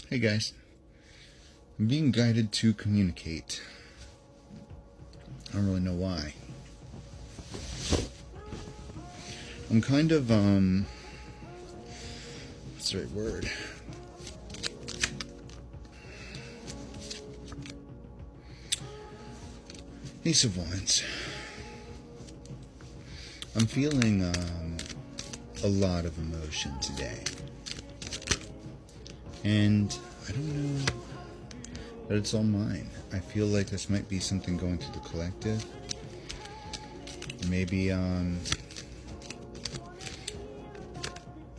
Hey guys, I'm being guided to communicate. I don't really know why. I'm kind of, what's the right word? Ace of Wands. I'm feeling, a lot of emotion today. And I don't know that it's all mine. I feel like this might be something going through the collective. Maybe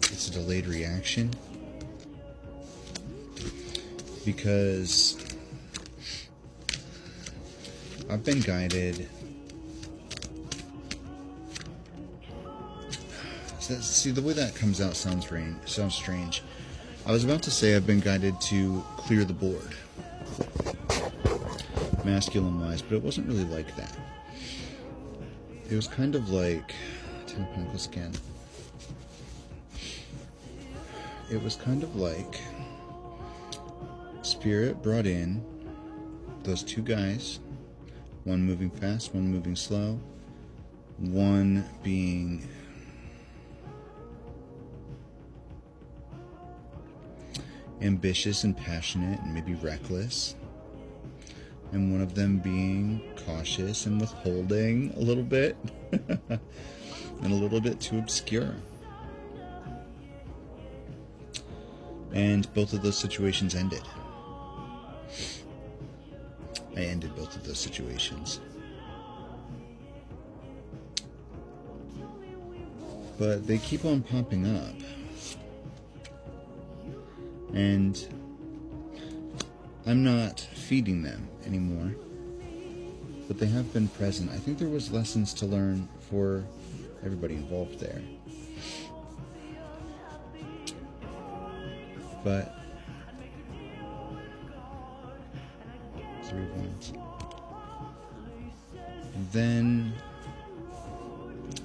it's a delayed reaction. Because I've been guided. See, the way that comes out sounds strange. I was about to say I've been guided to clear the board, masculine-wise, but it wasn't really like that. It was kind of like Ten of Pentacles again. It was kind of like Spirit brought in those two guys, one moving fast, one moving slow, one being ambitious and passionate and maybe reckless, and one of them being cautious and withholding a little bit and a little bit too obscure. And both of those situations ended. I ended both of those situations. But they keep on popping up. And I'm not feeding them anymore, but they have been present. I think there was lessons to learn for everybody involved there. But 3 of Wands. Then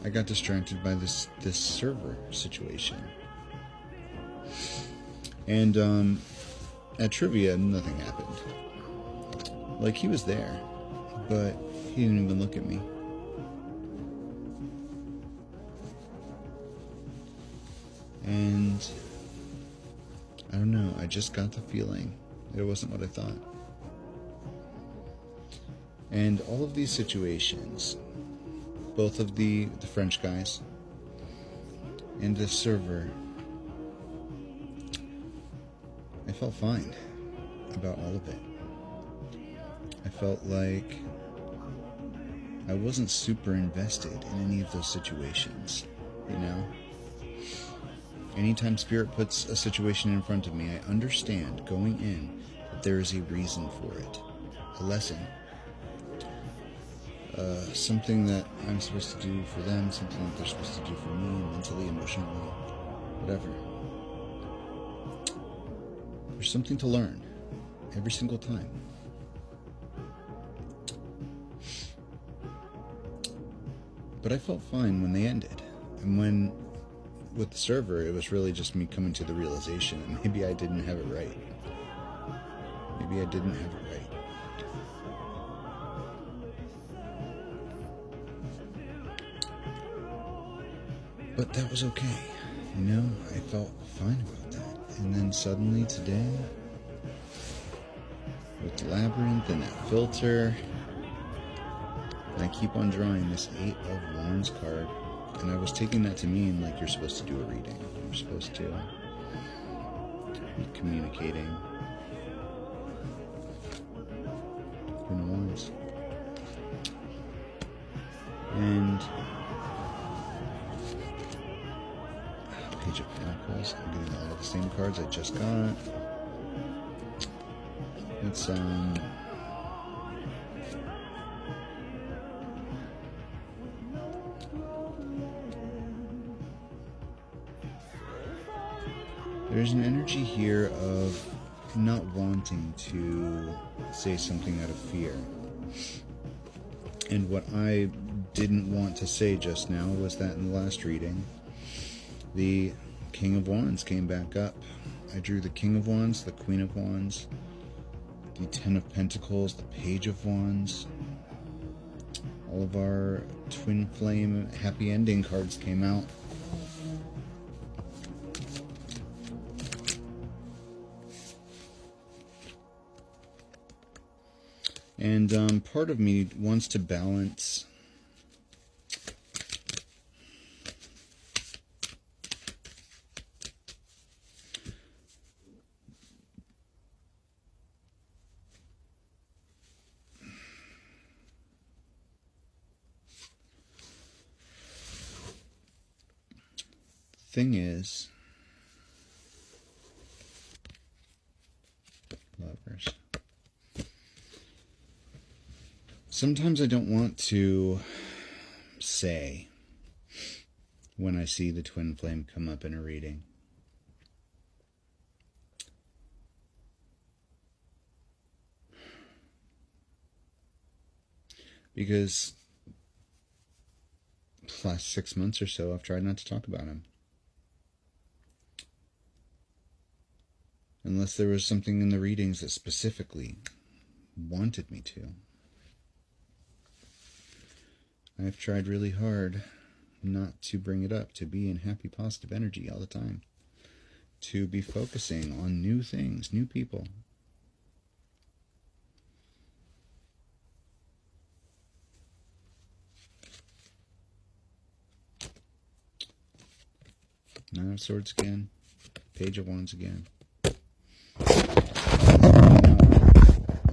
I got distracted by this server situation. And at trivia, nothing happened. Like, he was there, but he didn't even look at me. And I don't know, I just got the feeling it wasn't what I thought. And all of these situations, both of the French guys and the server, I felt fine about all of it. I felt like I wasn't super invested in any of those situations, you know? Anytime Spirit puts a situation in front of me, I understand going in that there is a reason for it, a lesson, something that I'm supposed to do for them, something that they're supposed to do for me, mentally, emotionally, whatever. There's something to learn every single time. But I felt fine when they ended. And when, with the server, it was really just me coming to the realization that maybe I didn't have it right. Maybe I didn't have it right. But that was okay. You know, I felt fine about that. And then suddenly today, with the Labyrinth and that filter, and I keep on drawing this 8 of Wands card, and I was taking that to mean like you're supposed to do a reading. You're supposed to be communicating. Queen of Wands. And Page of Pentacles. I'm getting all of the same cards I just got. It's there's an energy here of not wanting to say something out of fear. And what I didn't want to say just now was that in the last reading, the King of Wands came back up I drew the King of Wands, the Queen of Wands, the Ten of Pentacles, the Page of Wands. All of our twin flame happy ending cards came out. And part of me wants to balance thing is, Lovers. Sometimes I don't want to say when I see the twin flame come up in a reading. Because the last 6 months or so, I've tried not to talk about him. Unless there was something in the readings that specifically wanted me to. I've tried really hard not to bring it up, to be in happy, positive energy all the time. To be focusing on new things, new people. Nine of Swords again. Page of Wands again.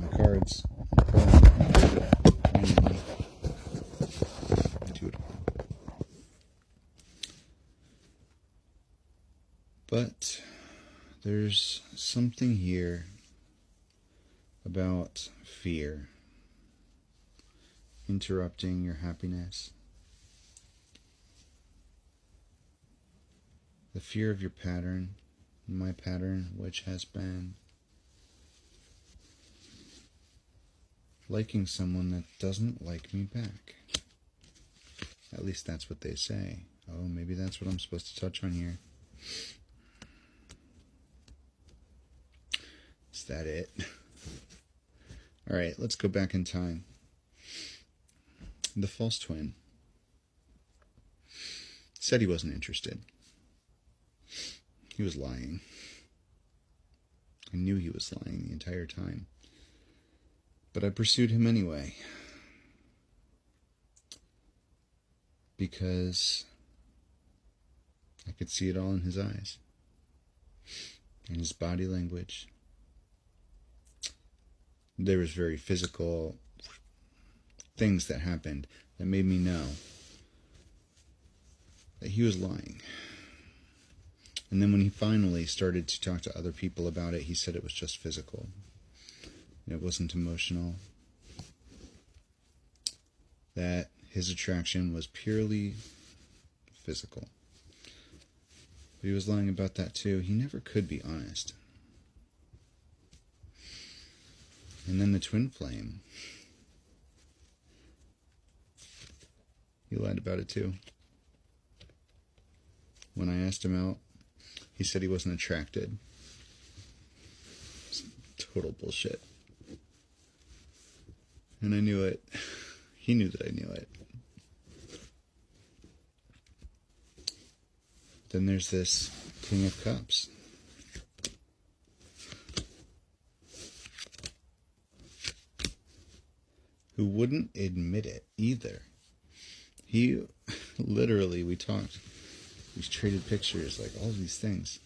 My cards. But there's something here about fear interrupting your happiness. The fear of your pattern, my pattern, which has been liking someone that doesn't like me back. At least that's what they say. Oh, maybe that's what I'm supposed to touch on here. Is that it? All right, let's go back in time. The false twin said he wasn't interested. He was lying. I knew he was lying the entire time. But I pursued him anyway. Because I could see it all in his eyes. In his body language. There was very physical things that happened that made me know that he was lying. And then when he finally started to talk to other people about it, he said it was just physical. It wasn't emotional. That his attraction was purely physical. But he was lying about that too. He never could be honest. And then the twin flame. He lied about it too. When I asked him out, he said he wasn't attracted. It's total bullshit. And I knew it. He knew that I knew it. Then there's this King of Cups. Who wouldn't admit it either. He literally, we talked. We traded pictures, like all of these things.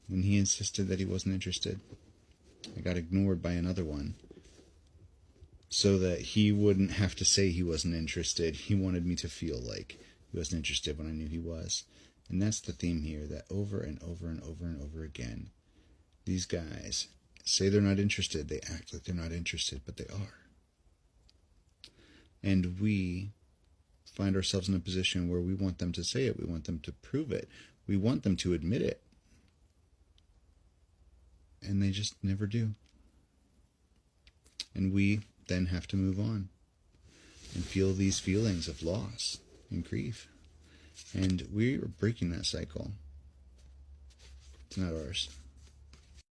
When he insisted that he wasn't interested, I got ignored by another one. So that he wouldn't have to say he wasn't interested. He wanted me to feel like he wasn't interested when I knew he was. And that's the theme here, that over and over and over and over again, these guys say they're not interested. They act like they're not interested, but they are. And we find ourselves in a position where we want them to say it. We want them to prove it. We want them to admit it. And they just never do. And we then have to move on and feel these feelings of loss and grief. And we are breaking that cycle. It's not ours.